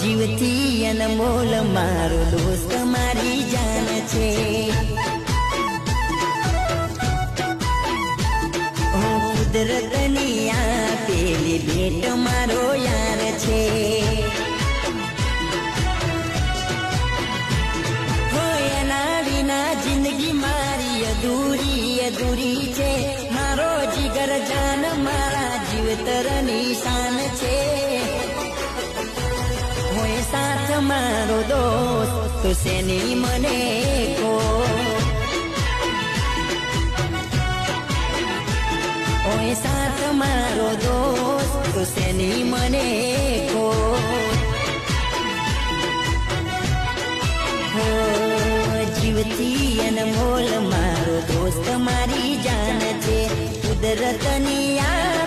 જીવથી અનમોલ મારો દોસ્ત મારી જાન છે કુદરતની આપેલી ભેટ મારો યાર છે એના વિના જિંદગી મારી અધૂરી છે મારો જીગર જાન મારા જીવતરની શાન છે હોય સાથ મારો દોસ્ત તો શેની મને કો હોય સાથ મારો દોસ્ત તો શેની મને કો જીવથી અનમોલ મારો દોસ્ત મારી જાન છે કુદરતની આ